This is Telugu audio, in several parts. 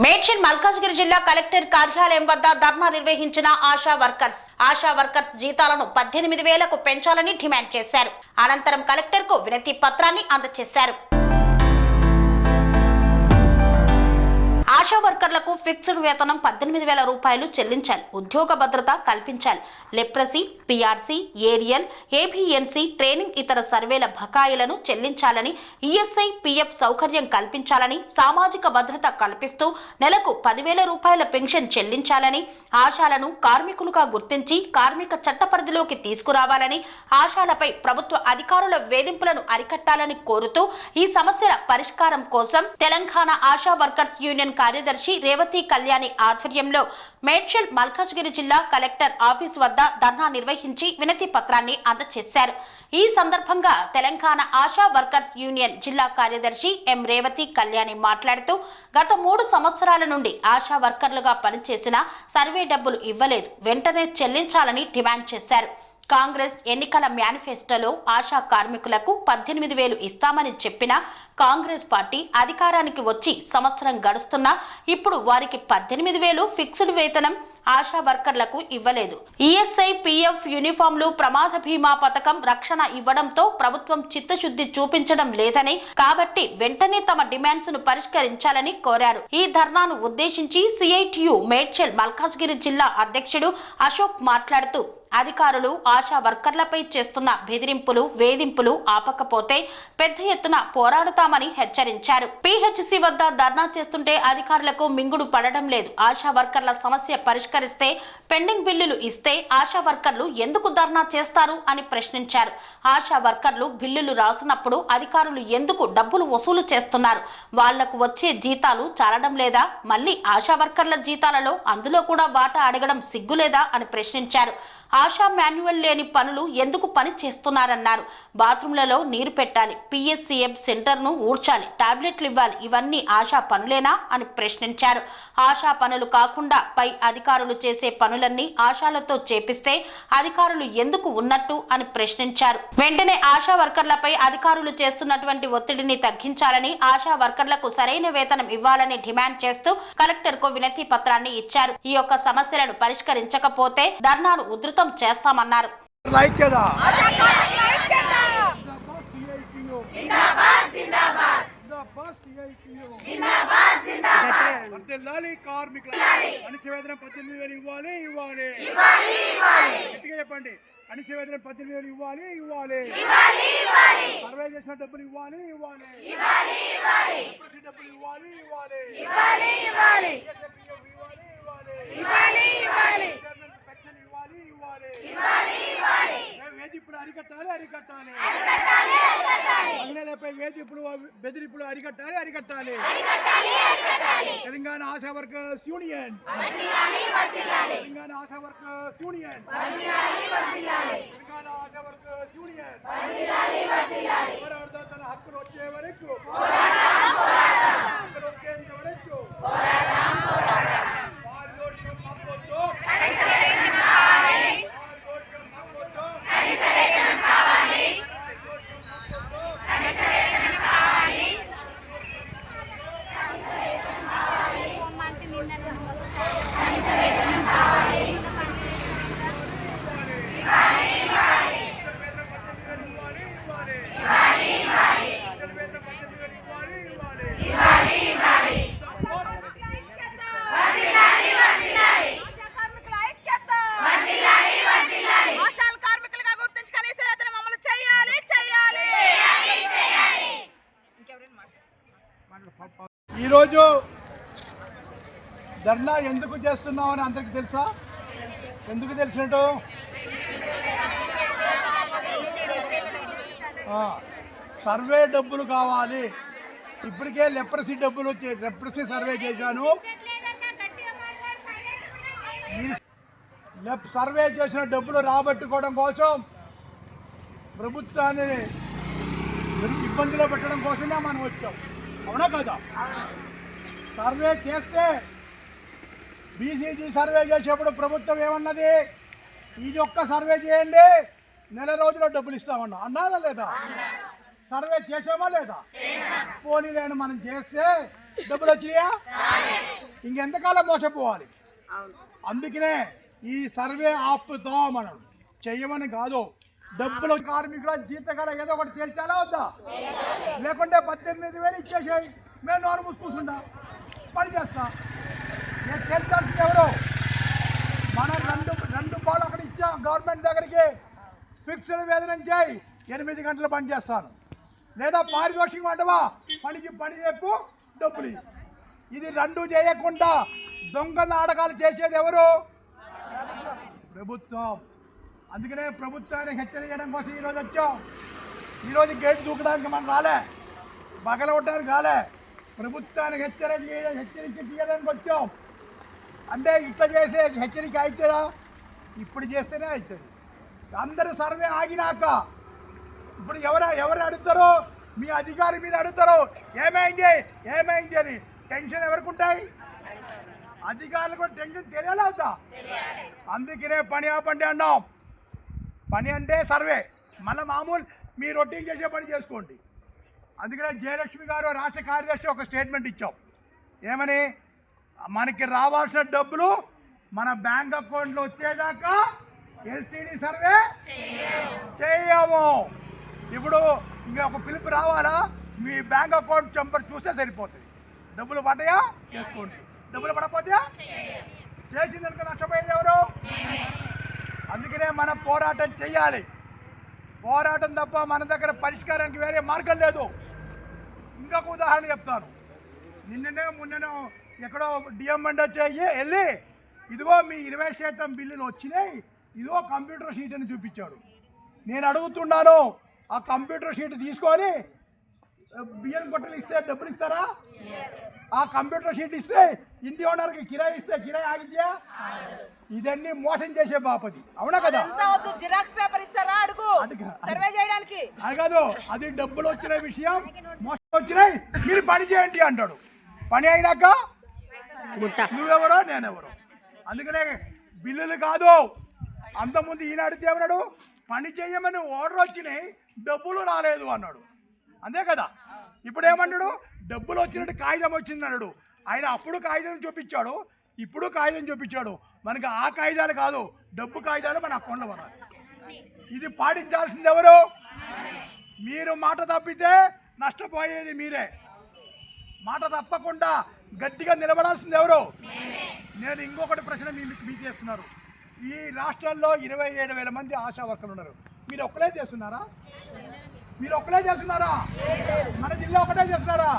మేడ్చల్ మల్కాజ్గిరి జిల్లా కలెక్టర్ కార్యాలయం వద్ద ధర్నా నిర్వహించిన ఆశా వర్కర్స్ జీతాలను 18,000కు పెంచాలని డిమాండ్ చేశారు. అనంతరం కలెక్టర్ కు వినతి పత్రాన్ని అందజేశారు. ఆశా వర్కర్లకు ఫిక్స్డ్ వేతనం 18,000 రూపాయలు చెల్లించాలి. ఉద్యోగ భద్రత కల్పించాలి. లెప్రసీ, పిఆర్సీ, ఏరియల్, ఏబిఎన్సీ ట్రైనింగ్ ఇతర సర్వేల బకాయిలను చెల్లించాలని, ఈఎస్ఐ, పిఎఫ్ సౌకర్యం కల్పించాలని, సామాజిక భద్రత కల్పిస్తూ నెలకు 10,000 రూపాయల పెన్షన్ చెల్లించాలని, ఆశాలను కార్మికులుగా గుర్తించి కార్మిక చట్ట పరిధిలోకి తీసుకురావాలని, ఆశాలపై ప్రభుత్వ అధికారుల వేధింపులను అరికట్టాలని కోరుతూ ఈ సమస్యల పరిష్కారం కోసం తెలంగాణ ఆశా వర్కర్స్ యూనియన్ కార్యదర్శి రేవతి కళ్యాణి ఆధ్వర్యంలో మేడ్చల్ మల్కాజ్గిరి జిల్లా కలెక్టర్ ఆఫీస్ వద్ద ధర్నా నిర్వహించి వినతి పత్రాన్ని అందజేశారు. ఈ సందర్భంగా తెలంగాణ ఆశా వర్కర్స్ యూనియన్ జిల్లా కార్యదర్శి ఎం రేవతి కళ్యాణి మాట్లాడుతూ గత 3 సంవత్సరాల నుండి ఆశా వర్కర్లుగా పనిచేసిన సర్వే డబ్బులు ఇవ్వలేదు, వెంటనే చెల్లించాలని డిమాండ్ చేశారు. కాంగ్రెస్ ఎన్నికల మేనిఫెస్టోలో ఆశా కార్మికులకు 18,000 ఇస్తామని చెప్పిన కాంగ్రెస్ పార్టీ అధికారానికి వచ్చి సంవత్సరం గడుస్తున్నా ఇప్పుడు వారికి 18,000 ఫిక్స్డ్ వేతనం ఆశా వర్కర్లకు ఇవ్వలేదు. ఈఎస్ఐ, పిఎఫ్, యూనిఫామ్లు, ప్రమాద బీమా పథకం, రక్షణ ఇవ్వడంతో ప్రభుత్వం చిత్తశుద్ధి చూపించడం లేదని, కాబట్టి వెంటనే తమ డిమాండ్స్ ను పరిష్కరించాలని కోరారు. ఈ ధర్నాను ఉద్దేశించి సిఐటియు మేడ్చల్ మల్కాజ్గిరి జిల్లా అధ్యక్షుడు అశోక్ మాట్లాడుతూ అధికారులు ఆశా వర్కర్లపై చేస్తున్న బెదిరింపులు, వేధింపులు ఆపకపోతే పెద్ద ఎత్తున పోరాడుతామని హెచ్చరించారు. పిహెచ్సి వద్ద ధర్నా చేస్తుంటే అధికారులకు మింగుడు పడడం లేదు. ఆశా వర్కర్ల సమస్య పరిష్కరిస్తే పెండింగ్ బిల్లులు ఇస్తే ఆశా వర్కర్లు ఎందుకు ధర్నా చేస్తారు అని ప్రశ్నించారు. ఆశా వర్కర్లు బిల్లులు రాసినప్పుడు అధికారులు ఎందుకు డబ్బులు వసూలు చేస్తున్నారు? వాళ్లకు వచ్చే జీతాలు చాలడం లేదా? మళ్ళీ ఆశా వర్కర్ల జీతాలలో అందులో కూడా వాటా అడగడం సిగ్గులేదా అని ప్రశ్నించారు. ఆశా మాన్యువల్ లేని పనులు ఎందుకు పని చేస్తున్నారన్నారు. బాత్రూంలలో నీరు పెట్టాలి, పిఎస్సిఎం సెంటర్ను ఊడ్చాలి, టాబ్లెట్లు ఇవ్వాలి, ఇవన్నీ ఆశా పనులేనా అని ప్రశ్నించారు. ఆశా పనులు కాకుండా పై అధికారులు చేసే పనులన్నీ ఆశాలతో చేపిస్తే అధికారులు ఎందుకు ఉన్నట్టు అని ప్రశ్నించారు. వెంటనే ఆశా వర్కర్లపై అధికారులు చేస్తున్నటువంటి ఒత్తిడిని తగ్గించాలని, ఆశా వర్కర్లకు సరైన వేతనం ఇవ్వాలని డిమాండ్ చేస్తూ కలెక్టర్ కు వినతి పత్రాన్ని ఇచ్చారు. ఈ యొక్క సమస్యలను పరిష్కరించకపోతే ధర్నాను ఉధృతం చేస్తామన్నారు. చెప్పండి, అణిచివేతనం 18,000 ఇవ్వాలి. సర్వే చేసిన డబ్బులు ఇవ్వాలి. డబ్బులు ఇవ్వాలి. వేధింపులు అరికట్టాలి. మహిళలపై వేధింపులు, బెదిరింపులు అరికట్టాలి. తెలంగాణ ఆశా వర్కర్స్ యూనియన్ పోరాడతాం. తన హక్కులు వచ్చే వరకు ఈరోజు ధర్నా ఎందుకు చేస్తున్నాం అని అందరికి తెలుసా? ఎందుకు తెలిసినట్టు? సర్వే డబ్బులు కావాలి. ఇప్పటికే లెప్రసీ డబ్బులు లెప్రసీ సర్వే చేశాను. సర్వే చేసిన డబ్బులు రాబట్టుకోవడం కోసం ప్రభుత్వాన్ని ఇబ్బందిలో పెట్టడం కోసమే మనం వచ్చాం. అవునా కదా? సర్వే చేస్తే బీసీజీ సర్వే చేసేప్పుడు ప్రభుత్వం ఏమన్నది? ఇది ఒక్క సర్వే చేయండి, నెల రోజుల్లో డబ్బులు ఇస్తామన్నా. అన్నాదా లేదా? సర్వే చేసామా లేదా? పోనీలేని మనం చేస్తే డబ్బులు వచ్చినాయా? ఇంకెంతకాలం మోసపోవాలి? అందుకనే ఈ సర్వే ఆపుతాం మనం, చెయ్యమని కాదు. డబ్బులు కార్మికుల జీతకాల ఏదో ఒకటి తేల్చాలా వద్దా? లేకుంటే 18,000 ఇచ్చేసేయి, మేము నోరు మూసుకుంటా పని చేస్తా. నేను తేల్చాల్సింది ఎవరు? మనం రెండు పాలు అక్కడ ఇచ్చాం గవర్నమెంట్ దగ్గరికి. ఫిక్స్డ్ వేతనం చేయి, 8 గంటలు పని చేస్తాను. లేదా పారితోషికం అంటవా, పని చెప్పు, డబ్బులు. ఇది రెండు చేయకుండా దొంగ నాటకాలు చేసేది ఎవరు? ప్రభుత్వం. అందుకనే ప్రభుత్వాన్ని హెచ్చరించడం కోసం ఈరోజు వచ్చాం. ఈరోజు గేట్ దూకడానికి మనం రాలే, పగలగొట్టడానికి రాలే, ప్రభుత్వానికి హెచ్చరిక చేయడానికి వచ్చాం. అంటే ఇట్లా చేసే హెచ్చరిక అవుతుందా? ఇప్పుడు చేస్తేనే అవుతుంది. అందరూ సర్వే ఆగినాక ఇప్పుడు ఎవరు అడుగుతారో, మీ అధికారి మీద అడుగుతారు, ఏమైంది అని. టెన్షన్ ఎవరికి ఉంటాయి? అధికారులు కూడా టెన్షన్ తెలియాలి అవుతా. అందుకనే పని ఆపండి అన్నాం. పని అంటే సర్వే, మళ్ళీ మామూలు మీ రొటీన్ చేసే పని చేసుకోండి. అందుకనే జయలక్ష్మి గారు రాష్ట్ర కార్యదర్శి ఒక స్టేట్మెంట్ ఇచ్చాం. ఏమని? మనకి రావాల్సిన డబ్బులు మన బ్యాంక్ అకౌంట్లో వచ్చేదాకా ఎల్సిడి సర్వే చేయము. ఇప్పుడు ఇంకా ఒక పిలుపు రావాలా, మీ బ్యాంక్ అకౌంట్ చెంపర్ చూస్తే సరిపోతుంది. డబ్బులు పడ్డాయా చేసుకోండి, డబ్బులు పడకపోతే చేసిందనుక నష్టపోయేది ఎవరు? అందుకనే మనం పోరాటం చెయ్యాలి. పోరాటం తప్ప మన దగ్గర పరిష్కారానికి వేరే మార్గం లేదు. ఇంకొక ఉదాహరణ చెప్తాను. మొన్ననే ఎక్కడో డిఎం మండి వెళ్ళి ఇదిగో మీ 20% బిల్లులు వచ్చినాయి, ఇదిగో కంప్యూటర్ షీట్ అని చూపించాడు. నేను అడుగుతున్నాను, ఆ కంప్యూటర్ షీట్ తీసుకొని బియ్యం కొట్టలు ఇస్తే డబ్బులు ఇస్తారా? ఆ కంప్యూటర్ షీట్ ఇస్తే ఇంటి ఓనర్కి కిరాయి ఇస్తే కిరాయి ఆగిద్యా? ఇదన్నీ మోసం చేసే బాపది, అవునా కదా? జిరాక్స్ పేపర్ ఇస్తారా అడుగు సర్వే చేయడానికి? అది కాదు, అది డబ్బులు వచ్చిన విషయం, మోసం వచ్చినాయి, మీరు పని చేయండి అంటాడు. పని అయినాక నువ్వెవరో నేనెవరో. అందుకనే బిల్లులు కాదు, అంతకుముందు ఈయన అడిగితే ఏమన్నాడు? పని చేయమని ఆర్డర్ వచ్చినాయి, డబ్బులు రాలేదు అన్నాడు. అంతే కదా? ఇప్పుడు ఏమన్నాడు? డబ్బులు వచ్చినట్టు కాగితం వచ్చింది అన్నాడు. ఆయన అప్పుడు కాగితం చూపించాడు, ఇప్పుడు కాగితం చూపించాడు. మనకి ఆ కాగితాలు కాదు, డబ్బు కాగితాలు మన అకౌంట్లో పడాలి. ఇది పాటించాల్సింది ఎవరు? మీరు మాట తప్పితే నష్టపోయేది మీరే. మాట తప్పకుండా గట్టిగా నిలబడాల్సింది ఎవరు? నేను ఇంకొకటి ప్రశ్న మీకు చేస్తున్నారు. ఈ రాష్ట్రంలో 27,000 మంది ఆశా వర్కర్లు ఉన్నారు. మీరు ఒక్కలే చేస్తున్నారా? మన జిల్లా ఒకటే చేస్తున్నారా?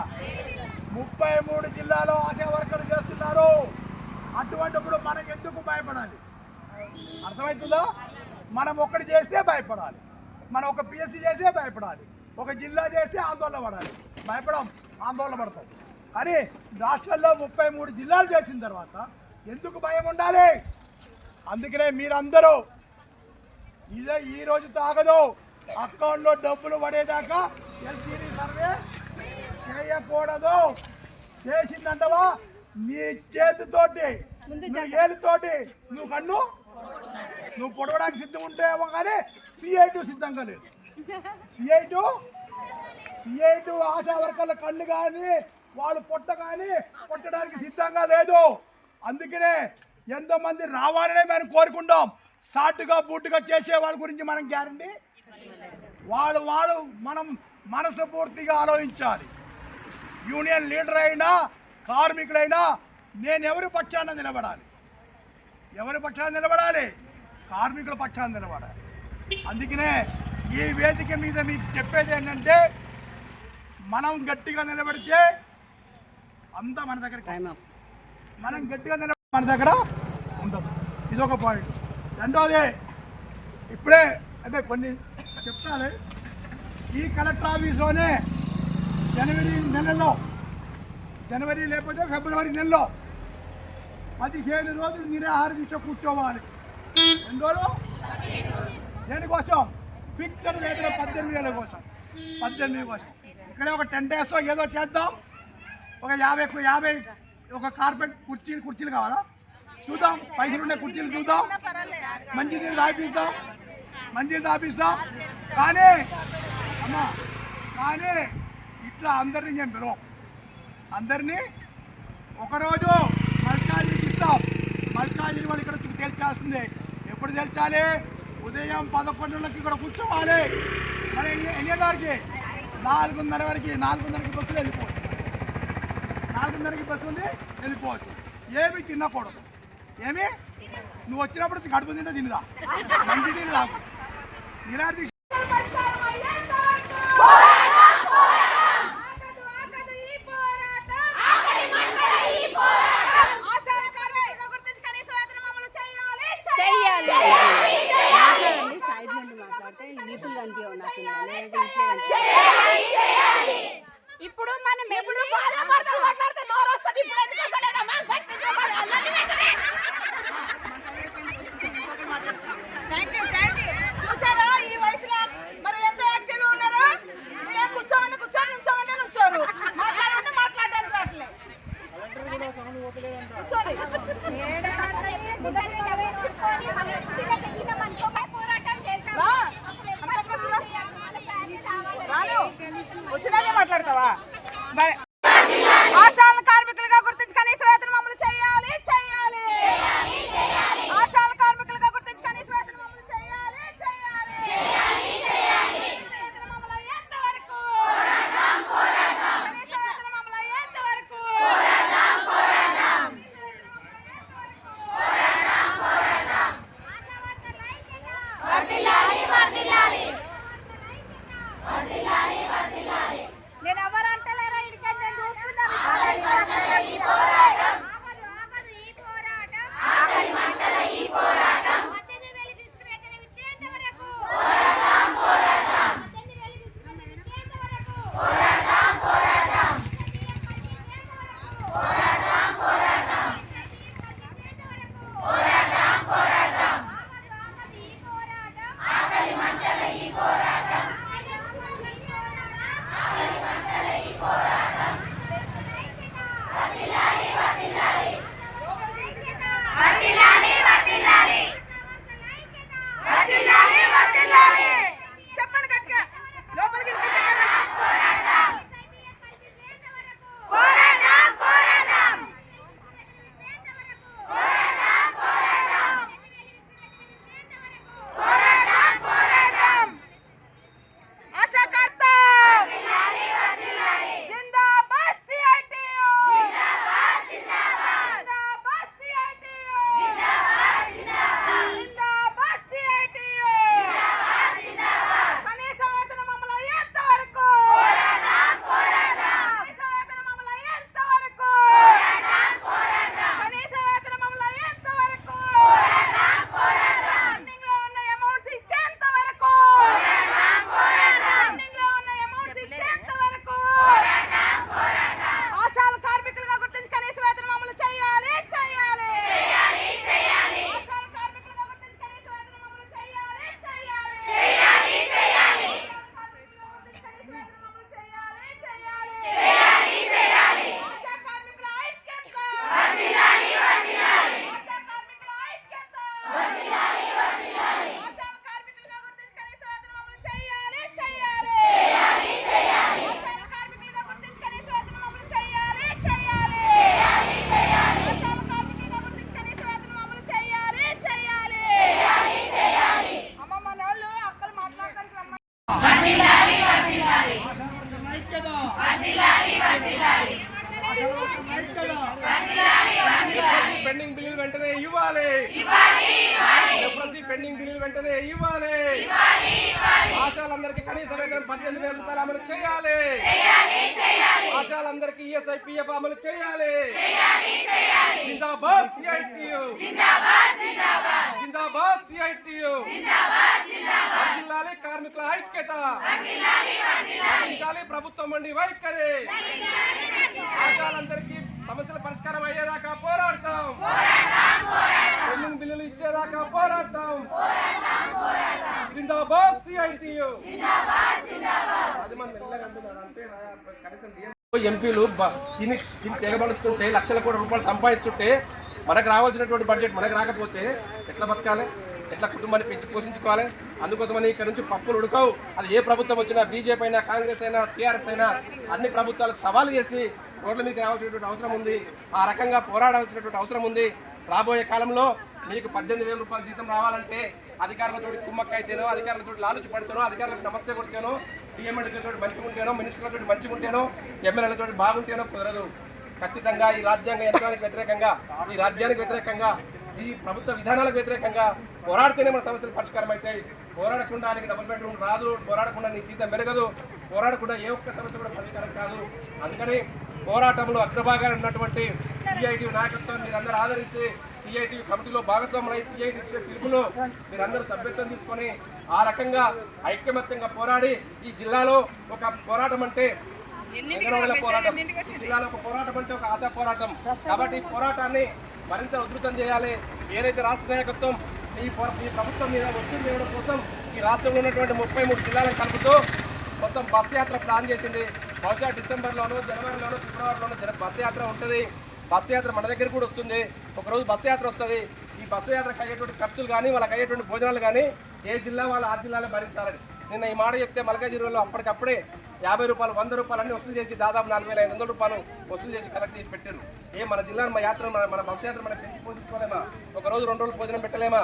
33 జిల్లాలో ఆశా వర్కర్లు చేస్తున్నారు. అటువంటిప్పుడు మనం ఎందుకు భయపడాలి? అర్థమవుతుందా? మనం ఒక్కటి చేస్తే భయపడాలి, మనం ఒక పిఎస్సి చేస్తే భయపడాలి, ఒక జిల్లా చేస్తే ఆందోళన పడాలి. భయపడం, ఆందోళన పడతాం. కానీ రాష్ట్రంలో 33 జిల్లాలు చేసిన తర్వాత ఎందుకు భయం ఉండాలి? అందుకనే మీరందరూ ఇదే ఈరోజు తాగదు, అకౌంట్లో డబ్బులు పడేదాకా ఎల్సిడి సర్వే చేయకూడదు. చేసిందంటవా నీ చేతితోటి, ఏలితోటి నువ్వు కన్ను నువ్వు పొడవడానికి సిద్ధం ఉంటాయేమో, కానీ సిఐటు సిద్ధంగా లేదు. సిఐటు ఆశా వర్కర్ల కన్ను కానీ వాళ్ళు పొట్ట కానీ కొట్టడానికి సిద్ధంగా లేదు. అందుకనే ఎంతోమంది రావాలనే మనం కోరుకుంటాం. సాటుగా బూటుగా చేసే వాళ్ళ గురించి మనం గ్యారంటీ వాళ్ళు మనం మనసు పూర్తిగా ఆలోచించాలి. యూనియన్ లీడర్ అయినా కార్మికులైనా నేను ఎవరి పక్షాన నిలబడాలి? కార్మికుల పక్షాన నిలబడాలి. అందుకనే ఈ వేదిక మీద మీకు చెప్పేది ఏంటంటే, మనం గట్టిగా నిలబడితే అంతా మన దగ్గర, మనం గట్టిగా నిలబడి మన దగ్గర ఉండదు. ఇదొక పాయింట్. రెండోది, ఇప్పుడే అంటే కొన్ని చెప్తాను. ఈ కలెక్టర్ ఆఫీస్లోనే జనవరి లేకపోతే ఫిబ్రవరి నెలలో 15 రోజులు నిరాహార దీక్ష కూర్చోవాలి. ఎన్ని రోజులు? దేనికోసం? ఫిక్స్డ్ వేతనం 18,000 కోసం. ఇక్కడే ఒక 10 days ఏదో చేద్దాం. ఒక 50 ఒక కార్పెట్ కుర్చీలు కావాలా చూద్దాం, పైసలు ఉండే కుర్చీలు చూద్దాం, మంచినీళ్ళు తాపిస్తాం. కానీ అమ్మా కానీ ఇట్లా అందరినీ నేను పిలవం. అందరినీ ఒకరోజు మల్కాజీకి ఇస్తాం. మల్కాజీని వాళ్ళు ఇక్కడ తేల్చాల్సిందే. ఎప్పుడు తేల్చాలి? ఉదయం 11 ఇక్కడ కూర్చోవాలి. మరి ఎన్నిన్నరకి? 4:30 వరకు. 4:30కి బస్సులు వెళ్ళిపోవచ్చు. 4:30కి బస్సు ఉంది, వెళ్ళిపోవచ్చు. ఏమి తినకూడదు. ఏమి నువ్వు వచ్చినప్పుడు గడుపు తింటే తినరా, మంచి తిని రాకు. నిరాది ఇప్పుడు మనం ఎప్పుడు మాట్లాడితే నోరు వస్తుంది. ఇప్పుడు ఎందుకు వస్తలేదమ్మా? గట్టిగా మాట్లాడాలి. Thank you. చూసారా ఈ వయసులో మరి ఎంత యాక్టివ్గా ఉన్నారో? మీరేం కూర్చోండి నుంచోరు, మాట్లాడంటే మాట్లాడడానికి రాట్లే. కూర్చోండి. వచ్చినాకే మాట్లాడతావా? ఆశాల కార్మికులుగా గుర్తించి కనీస వేతనం అమలు చేయాలి. ఆశాల కార్మికులుగా గుర్తించి కనీస వేతనం అమలు చేయాలి. వేతనం అమలు అయ్యేంత వరకు కనీస వేతనం అమలు అయ్యేంత వరకు నేను ఎవరు అంటలేరా? ఇడికంటే నేను చూస్తున్నాను. చెప్పండి గట్టిగా. లోపలికి పెండింగ్ బిల్లులు వెంటనే ఇవ్వాలి. పెండింగ్ బిల్లులు వెంటనే ఇవ్వాలి. ఆశాలందరికీ కనీస వేతనం 18,000 రూపాయలు అమలు చేయాలి. ఆశాలందరికీ ఈఎస్ఐ పిఎఫ్ అమలు చేయాలి. జిందాబాద్ సిఐటియు, జిందాబాద్ సిఐటియు. వర్ధిల్లాలి కార్మికుల ఐక్యత, వర్ధిల్లాలి ప్రభుత్వం మండి వైఖరి. ఆశాలందరికీ సమస్యల పరిష్కారం అయ్యేదాకా పోరాడతాం. పెండింగ్ బిల్లులు ఇచ్చేదాకా పోరాడతాం. జిందాబాద్ సిఐటియు. అది మనం మెల్లగా అంటున్నాడు అంటే కనీసం ఎంపీలు తిని తెగబడుతుంటే లక్షల కోట్ల రూపాయలు సంపాదిస్తుంటే మనకు రావాల్సినటువంటి బడ్జెట్ మనకు రాకపోతే ఎట్లా బతకాలి? ఎట్లా కుటుంబాన్ని పెంచి పోషించుకోవాలి? అందుకోసమని ఇక్కడ నుంచి పప్పులు ఉడకవు. అది ఏ ప్రభుత్వం వచ్చినా, బీజేపీ అయినా, కాంగ్రెస్ అయినా, టీఆర్ఎస్ అయినా, అన్ని ప్రభుత్వాలకు సవాలు చేసి రోడ్ల మీద రావాల్సినటువంటి అవసరం ఉంది. ఆ రకంగా పోరాడాల్సినటువంటి అవసరం ఉంది. రాబోయే కాలంలో మీకు 18,000 రూపాయల జీతం రావాలంటే అధికారులతో కుమ్మక్క అయితేనో, అధికారులతో లాలుచి పడితేనో, అధికారులకు నమస్తే కొడితేనో, డిఎంఎడ్లతో మంచిగుంటేనో, మినిస్టర్లతో మంచిగుంటేనో, ఎమ్మెల్యేలతో బాగుంటేనో కుదరదు. ఖచ్చితంగా ఈ రాజ్యాంగ యంత్రానికి వ్యతిరేకంగా, ఈ రాజ్యానికి వ్యతిరేకంగా, ఈ ప్రభుత్వ విధానాలకు వ్యతిరేకంగా పోరాడితేనే మన సమస్యలు పరిష్కారం అవుతాయి. పోరాడకుండా నీకు డబుల్ బెడ్రూమ్ రాదు, పోరాడకుండా నీ జీతం పెరగదు, పోరాడకుండా ఏ ఒక్క సమస్య కూడా పరిష్కారం కాదు. అందుకని పోరాటంలో అగ్రభాగాలు ఉన్నటువంటి సిఐటి నాయకత్వాన్ని మీరందరూ ఆదరించి సిఐటి కమిటీలో భాగస్వాములై సిఐటి ఇచ్చే పిలుపులో మీరందరూ సభ్యత్వం తీసుకొని ఆ రకంగా ఐక్యమత్యంగా పోరాడి ఈ జిల్లాలో ఒక పోరాటం అంటే పోరాటం, జిల్లాలో ఒక పోరాటం అంటే ఒక ఆశా పోరాటం. కాబట్టి ఈ పోరాటాన్ని మరింత ఉధృతం చేయాలి. ఏదైతే రాష్ట్ర నాయకత్వం ఈ ప్రభుత్వం మీద ఒత్తిడి చేయడం కోసం ఈ రాష్ట్రంలో ఉన్నటువంటి 33 జిల్లాలను కలుపుతూ మొత్తం బస్ యాత్ర ప్లాన్ చేసింది. బహుశా డిసెంబర్లోనూ, జనవరిలోనూ, ఫిబ్రవరిలోనూ బస్ యాత్ర ఉంటుంది. బస్ యాత్ర మన దగ్గర కూడా వస్తుంది. ఒకరోజు బస్ యాత్ర వస్తుంది. ఈ బస్సు యాత్రకు అయ్యేటువంటి ఖర్చులు కానీ, వాళ్ళకి అయ్యేటువంటి భోజనాలు కానీ ఏ జిల్లా వాళ్ళు ఆ జిల్లాలో భరించాలని నిన్న ఈ మాట చెప్తే మల్కాజిగిరిలో అప్పటికప్పుడే 50 రూపాయలు, 100 రూపాయలు అన్ని వసూలు చేసి దాదాపు 4,500 రూపాయలు వసూలు చేసి కలెక్ట్ చేసి పెట్టారు. మన జిల్లాను మా యాత్ర మన బస్ యాత్ర మనం పెంచి పోషించుకోలేమా? ఒక రోజు 2 రోజులు భోజనం పెట్టలేమా?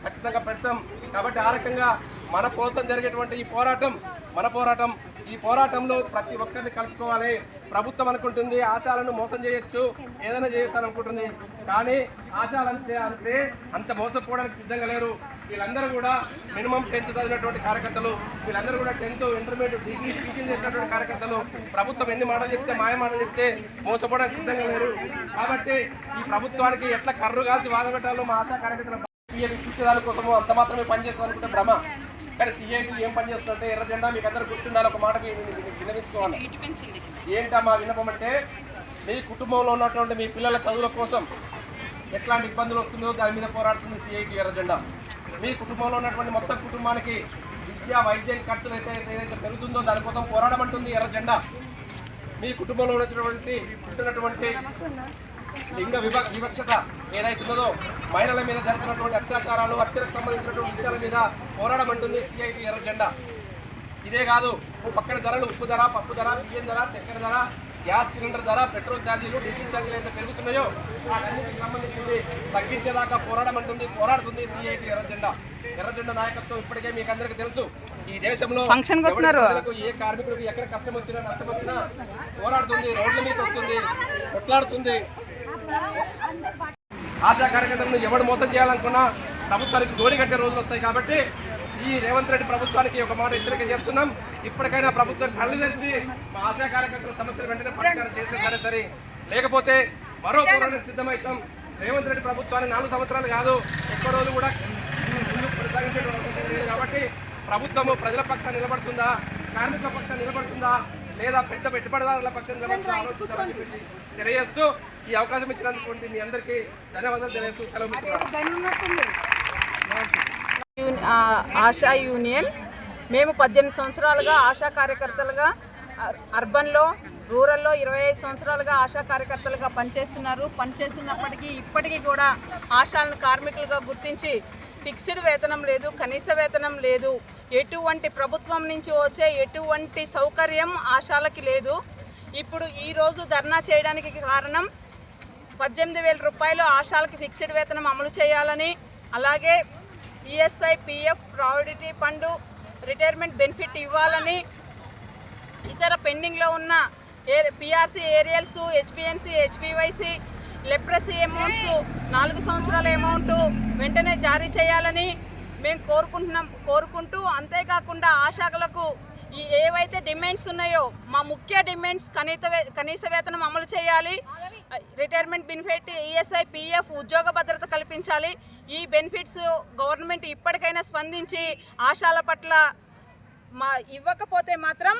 ఖచ్చితంగా పెడతాం. కాబట్టి ఆ రకంగా మన కోసం జరిగేటువంటి ఈ పోరాటం మన పోరాటం. ఈ పోరాటంలో ప్రతి ఒక్కరిని కలుపుకోవాలి. ప్రభుత్వం అనుకుంటుంది ఆశాలను మోసం చేయొచ్చు, ఏదైనా చేయొచ్చు అని అనుకుంటుంది. కానీ ఆశాలు అంటే అంత మోసపోవడానికి సిద్ధంగా లేరు. వీళ్ళందరూ కూడా మినిమం 10th చదివినటువంటి కార్యకర్తలు, వీళ్ళందరూ కూడా 10th, ఇంటర్మీడియట్, డిగ్రీ, పీజీ చేసినటువంటి కార్యకర్తలు. ప్రభుత్వం ఎన్ని మాటలు చెప్తే, మాయ మాటలు చెప్తే మోసపోవడానికి సిద్ధంగా లేరు. కాబట్టి ఈ ప్రభుత్వానికి ఎట్లా కర్రు కాల్చి వాదపెట్టాలో మా ఆశా కార్యకర్తలు ఇచ్చేదాని కోసము అంత మాత్రమే పనిచేస్తారనుకుంటే భ్రమ. కానీ సిఐటి ఏం పని చేస్తుంటే ఎర్ర జెండా మీకు అందరూ గుర్తుండాలి. ఒక మాటకి విన్నవించుకోవాలి. ఏంటా మా విన్నపం అంటే, మీ కుటుంబంలో ఉన్నటువంటి మీ పిల్లల చదువుల కోసం ఎట్లాంటి ఇబ్బందులు వస్తుందో దాని మీద పోరాడుతుంది సిఐటి ఎర్ర జెండా. మీ కుటుంబంలో ఉన్నటువంటి మొత్తం కుటుంబానికి విద్యా వైద్యం ఖర్చులు ఏదైతే పెరుగుతుందో దానికోసం పోరాడమంటుంది ఎర్ర జెండా. మీ కుటుంబంలో ఉన్నటువంటి లింగ వివక్షత ఏదైతున్నదో, మహిళల మీద జరుగుతున్నటువంటి అత్యాచారాలు, హత్యలకు సంబంధించినటువంటి విషయాల మీద పోరాడమంటుంది సిఐటి ఎర్ర జెండా. ఇదే కాదు, పక్కన ధరలు, ఉప్పు ధర, పప్పు ధర, బియ్యం ధర, చక్కెర ధర, గ్యాస్ సిలిండర్ ధర, పెట్రోల్ ఛార్జీలు, డీజిల్ ఛార్జీలు అయితే పెరుగుతున్నాయో వాటన్నిటికి సంబంధించింది తగ్గించేదాకా పోరాడుతుంది సిఐటి ఎర్ర జెండా. ఎర్ర జెండా నాయకత్వం ఇప్పటికే మీకు అందరికీ తెలుసు. ఈ దేశంలో ఏ కార్మికులకు ఎక్కడ కష్టం వచ్చినా నష్టం వచ్చినా పోరాడుతుంది, రోడ్ల మీద వస్తుంది, కొట్లాడుతుంది. ఆశా కార్యకర్తలను ఎవడు మోసం చేయాలనుకున్నా ప్రభుత్వానికి గోడి కట్టే రోజులు వస్తాయి. కాబట్టి ఈ రేవంత్ రెడ్డి ప్రభుత్వానికి ఒక మాట హెచ్చరిక చేస్తున్నాం. ఇప్పటికైనా ప్రభుత్వం కళ్ళు తెరిచి మా ఆశా కార్యకర్తల సమస్యలు వెంటనే పరిష్కారం చేస్తే సరే, లేకపోతే మరో పోరాటం సిద్ధమవుతాం. రేవంత్ రెడ్డి ప్రభుత్వాన్ని 4 సంవత్సరాలు కాదు, ఎక్కువ రోజులు కూడా ముందుకు కొనసాగించే అవకాశం లేదు. కాబట్టి ప్రభుత్వము ప్రజల పక్షాన్ని నిలబడుతుందా, కార్మికుల పక్షాన్ని నిలబడుతుందా, లేదా పెట్టుబడిదారుల పక్షాన్ని నిలబడుతుందా ఆలోచిస్తామని చెప్పి తెలియజేస్తూ ఈ అవకాశం ఇచ్చినందుకు మీ అందరికీ ధన్యవాదాలు తెలియజేస్తూ ఆశా యూనియన్ మేము 18 సంవత్సరాలుగా ఆశా కార్యకర్తలుగా అర్బన్లో, రూరల్లో 25 సంవత్సరాలుగా ఆశా కార్యకర్తలుగా పనిచేస్తున్నప్పటికీ ఇప్పటికీ కూడా ఆశాలను కార్మికులుగా గుర్తించి ఫిక్స్డ్ వేతనం లేదు, కనీస వేతనం లేదు, ఎటువంటి ప్రభుత్వం నుంచి వచ్చే ఎటువంటి సౌకర్యం ఆశాలకి లేదు. ఇప్పుడు ఈరోజు ధర్నా చేయడానికి కారణం 18,000 రూపాయలు ఆశాలకి ఫిక్స్డ్ వేతనం అమలు చేయాలని, అలాగే ESI, PF, provident fund, retirement benefit ఇవ్వాలని, ఇతర పెండింగ్లో ఉన్న పిఆర్సీ, ఏరియల్స్, హెచ్బిఎన్సీ, హెచ్బివైసి, లెప్రసీ అమౌంట్స్ 4 సంవత్సరాల అమౌంట్ వెంటనే జారీ చేయాలని మేము కోరుకుంటూ అంతేకాకుండా ఆశాలకు ఈ ఏవైతే డిమాండ్స్ ఉన్నాయో మా ముఖ్య డిమాండ్స్ కనీస వేతనం అమలు చేయాలి, రిటైర్మెంట్ బెనిఫిట్, ఈఎస్ఐ, పిఎఫ్, ఉద్యోగ భద్రత కల్పించాలి. ఈ బెనిఫిట్స్ గవర్నమెంట్ ఇప్పటికైనా స్పందించి ఆశాల పట్ల ఇవ్వకపోతే మాత్రం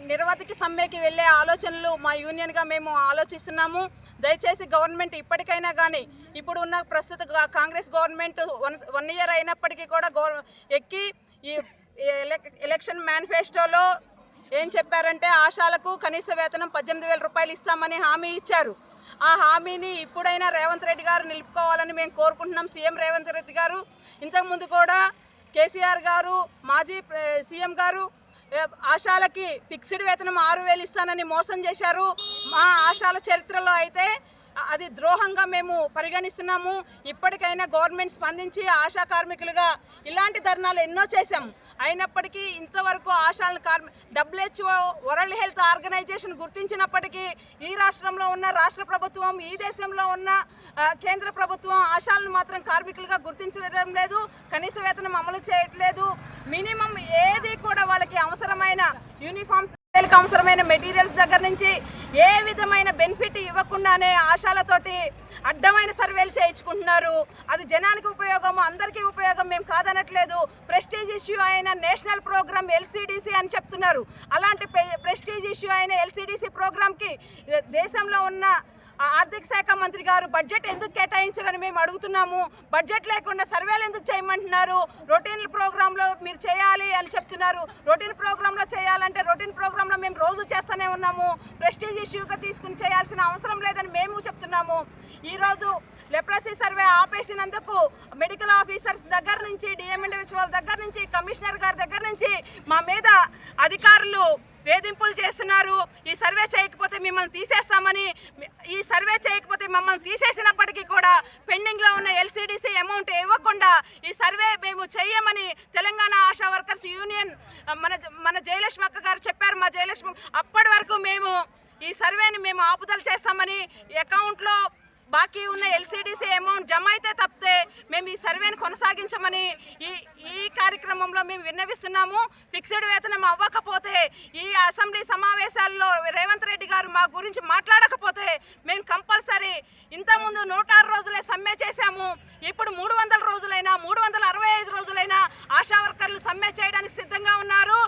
నిరవధిక సమ్మెకి వెళ్ళే ఆలోచనలు మా యూనియన్గా మేము ఆలోచిస్తున్నాము. దయచేసి గవర్నమెంట్ ఇప్పటికైనా కానీ, ఇప్పుడు ఉన్న ప్రస్తుత కాంగ్రెస్ గవర్నమెంట్ 1 ఇయర్ అయినప్పటికీ కూడా ఎక్కి ఈ ఎలక్షన్ మేనిఫెస్టోలో ఏం చెప్పారంటే ఆశాలకు కనీస వేతనం 18,000 రూపాయలు ఇస్తామని హామీ ఇచ్చారు. ఆ హామీని ఇప్పుడైనా రేవంత్ రెడ్డి గారు నిలుపుకోవాలని మేము కోరుకుంటున్నాం. సీఎం రేవంత్ రెడ్డి గారు ఇంతకుముందు కూడా కేసీఆర్ గారు, మాజీ సీఎం గారు ఆశాలకి ఫిక్స్డ్ వేతనం 6,000 ఇస్తానని మోసం చేశారు. మా ఆశాల చరిత్రలో అయితే అది ద్రోహంగా మేము పరిగణిస్తున్నాము. ఇప్పటికైనా గవర్నమెంట్ స్పందించి ఆశా కార్మికులుగా ఇలాంటి ధర్నాలు ఎన్నో చేశాం. అయినప్పటికీ ఇంతవరకు ఆశాలను WHO వరల్డ్ హెల్త్ ఆర్గనైజేషన్ గుర్తించినప్పటికీ ఈ రాష్ట్రంలో ఉన్న రాష్ట్ర ప్రభుత్వం, ఈ దేశంలో ఉన్న కేంద్ర ప్రభుత్వం ఆశాలను మాత్రం కార్మికులుగా గుర్తించడం లేదు. కనీస వేతనం అమలు చేయట్లేదు. మినిమం ఏది కూడా వాళ్ళకి అవసరమైన యూనిఫామ్స్, అవసరమైన మెటీరియల్స్ దగ్గర నుంచి ఏ విధమైన బెనిఫిట్ ఇవ్వకుండానే ఆశాలతోటి అడ్డమైన సర్వేలు చేయించుకుంటున్నారు. అది జనానికి ఉపయోగం, అందరికీ ఉపయోగం మేము కాదనట్లేదు. ప్రెస్టీజ్ ఇష్యూ అయిన నేషనల్ ప్రోగ్రామ్ LCDC అని చెప్తున్నారు. అలాంటి ప్రెస్టీజ్ ఇష్యూ అయిన LCDC ప్రోగ్రామ్కి దేశంలో ఉన్న ఆర్థిక శాఖ మంత్రి గారు బడ్జెట్ ఎందుకు కేటాయించారని మేము అడుగుతున్నాము. బడ్జెట్ లేకుండా సర్వేలు ఎందుకు చేయమంటున్నారు? రొటీన్ ప్రోగ్రాంలో మీరు చేయాలి అని చెప్తున్నారు. రొటీన్ ప్రోగ్రాంలో చేయాలంటే రొటీన్ ప్రోగ్రాంలో మేము రోజు చేస్తూనే ఉన్నాము. ప్రెస్టీజ్ ఇష్యూగా తీసుకుని చేయాల్సిన అవసరం లేదని మేము చెప్తున్నాము. ఈరోజు లెప్రసీ సర్వే ఆపేసినందుకు మెడికల్ ఆఫీసర్స్ దగ్గర నుంచి, DMHO దగ్గర నుంచి, కమిషనర్ గారి దగ్గర నుంచి మా మీద అధికారులు వేధింపులు చేస్తున్నారు. ఈ సర్వే చేయకపోతే మిమ్మల్ని తీసేస్తామని. ఈ సర్వే చేయకపోతే మమ్మల్ని తీసేసినప్పటికీ కూడా పెండింగ్లో ఉన్న LCDC అమౌంట్ ఇవ్వకుండా ఈ సర్వే మేము చేయమని తెలంగాణ ఆశా వర్కర్స్ యూనియన్ మన జయలక్ష్మి అక్క గారు చెప్పారు. మా జయలక్ష్మి అప్పటి వరకు మేము ఈ సర్వేని మేము ఆపుదల చేస్తామని, అకౌంట్లో బాకీ ఉన్న LCDC అమౌంట్ జమ అయితే తప్పితే మేము ఈ సర్వేని కొనసాగించమని ఈ కార్యక్రమంలో మేము విన్నవిస్తున్నాము. ఫిక్స్డ్ వేతనం అవ్వకపోతే ఈ అసెంబ్లీ సమావేశాల్లో రేవంత్ రెడ్డి గారు మా గురించి మాట్లాడకపోతే మేము కంపల్సరీ, ఇంతకుముందు 106 రోజులే సమ్మె చేశాము, ఇప్పుడు 300 రోజులైనా 365 రోజులైనా ఆశా వర్కర్లు సమ్మె చేయడానికి సిద్ధంగా ఉన్నారు.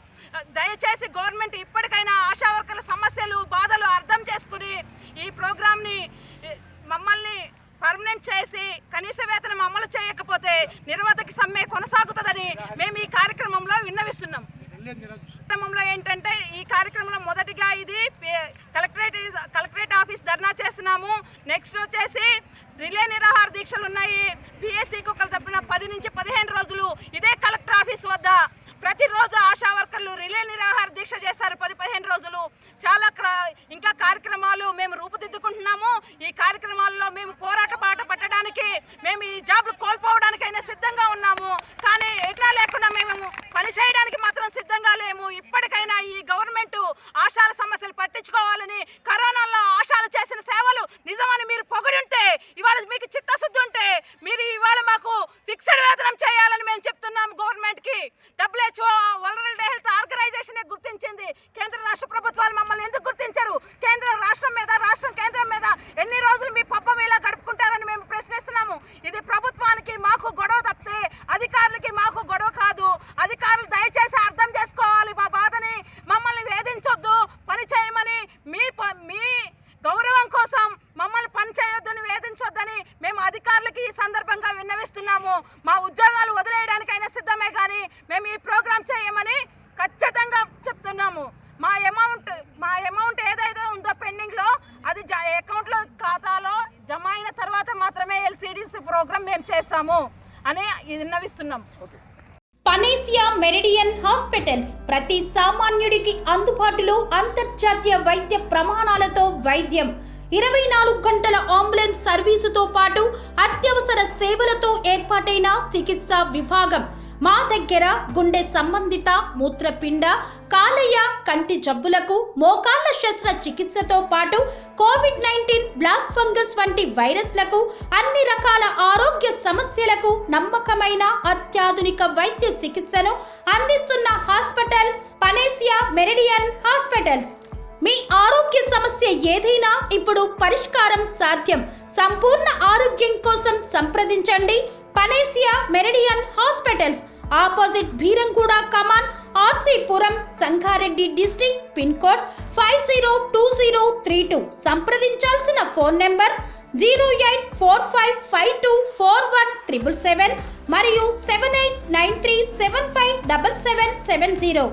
దయచేసి గవర్నమెంట్ ఇప్పటికైనా ఆశా వర్కర్ల సమస్యలు, బాధలు అర్థం చేసుకుని ఈ ప్రోగ్రామ్ని మమ్మల్ని పర్మనెంట్ చేసి కనీస వేతనం అమలు చేయకపోతే నిరవధిక సమ్మె కొనసాగుతుందని మేము ఈ కార్యక్రమంలో విన్నవిస్తున్నాం. కార్యక్రమంలో ఏంటంటే ఈ కార్యక్రమంలో మొదటిగా ఇది కలెక్టరేట్ ఆఫీస్ ధర్నా చేస్తున్నాము. నెక్స్ట్ వచ్చేసి రిలే నిరాహార దీక్షలు ఉన్నాయి. PSCకి ఒకరు తప్పిన 10 నుంచి 15 రోజులు ఇదే కలెక్టర్ ఆఫీస్ వద్ద ప్రతిరోజు ఆశా వర్కర్లు రిలే నిరాహార దీక్ష చేస్తారు. 10-15 రోజులు చాలా ఇంకా కార్యక్రమాలు మేము రూపుదిద్దుకుంటున్నాము. ఈ కార్యక్రమాల్లో మేము పోరాట బాట పట్టడానికి, మేము ఈ జాబ్లు కోల్పోవడానికైనా సిద్ధంగా ఉన్నాము. కానీ ఎట్లా లేకుండా మేము పని చేయడానికి మాత్రం సిద్ధంగా లేము. ఇప్పటికైనా ఈ గవర్నమెంట్ ఆశాల సమస్యలు పట్టించుకోవాలని, కరోనాలో ఆశాలు చేసిన సేవలు నిజమని మీరు పొగిడుంటే, ఇవాళ మీకు చిత్తశుద్ధి ఉంటే మీరు ఇవాళ మాకు ఫిక్స్డ్ వేతనం చేయాలని మేము చెప్తున్నాము గవర్నమెంట్కి. WHO వరల్డ్ హెల్త్ ఆర్గనైజేషన్ గుర్తించింది. కేంద్ర రాష్ట్ర ప్రభుత్వాలు మమ్మల్ని ఎందుకు గుర్తించారు? రాష్ట్రం మీద, రాష్ట్రం కేంద్రం మీద ఎన్ని రోజులు మీ పబ్బం ఇలా గడుపుకుంటారని మేము ప్రశ్నిస్తున్నాము. ఇది ప్రభుత్వానికి మాకు గొడవ తప్పితే అధికారులకి మాకు గొడవ కాదు. అధికారులు దయచేసి అర్థం చేసుకోవాలి మా బాధని. మమ్మల్ని వేధించొద్దు, పని చేయమని, మీ గౌరవం కోసం మమ్మల్ని పని చేయొద్దని, వేధించొద్దని మేము అధికారులకి ఈ సందర్భంగా విన్నవిస్తున్నాము. మా ఉద్యోగాలు వదిలేయడానికైనా సిద్ధమే కానీ మేము ఈ ప్రోగ్రామ్ చేయమని ఖచ్చితంగా చెప్తున్నాము. మా అమౌంట్ ఏదైతే ఉందో పెండింగ్లో అది అకౌంట్లో, ఖాతాలో జమ అయిన తర్వాత మాత్రమే LCDC ప్రోగ్రామ్ మేము చేస్తాము అని విన్నవిస్తున్నాం. పనేసియా మెరిడియన్ హాస్పిటల్స్ ప్రతి సామాన్యుడికి అందుబాటులో అంతర్జాతీయ వైద్య ప్రమాణాలతో వైద్యం, 24 గంటల అంబులెన్స్ సర్వీసుతో పాటు అత్యవసర సేవలతో ఏర్పాటైన చికిత్సా విభాగం. మా దగ్గర గుండె సంబంధిత, మూత్రపిండ, కాలేయ, కంటి జబ్బులకు, మోకాళ్ల శస్త్ర చికిత్సతో పాటు COVID-19, బ్లాక్ ఫంగస్ వంటి వైరస్లకు, అన్ని రకాల ఆరోగ్య సమస్యలకు నమ్మకమైన అత్యాధునిక వైద్య చికిత్సను అందిస్తున్న హాస్పిటల్ పనేసియా మెరిడియన్ హాస్పిటల్స్. మీ ఆరోగ్య సమస్య ఏదైనా ఇప్పుడు పరిష్కారం సాధ్యం. సంపూర్ణ ఆరోగ్యం కోసం సంప్రదించండి Panacea Meridian hospitals. Opposite Bheeramguda Kaman, RC Puram, Sangareddy district. Pin code 502032. సంప్రదించాల్సిన ఫోన్ నెంబర్ 0845524177 మరియు 7893757770.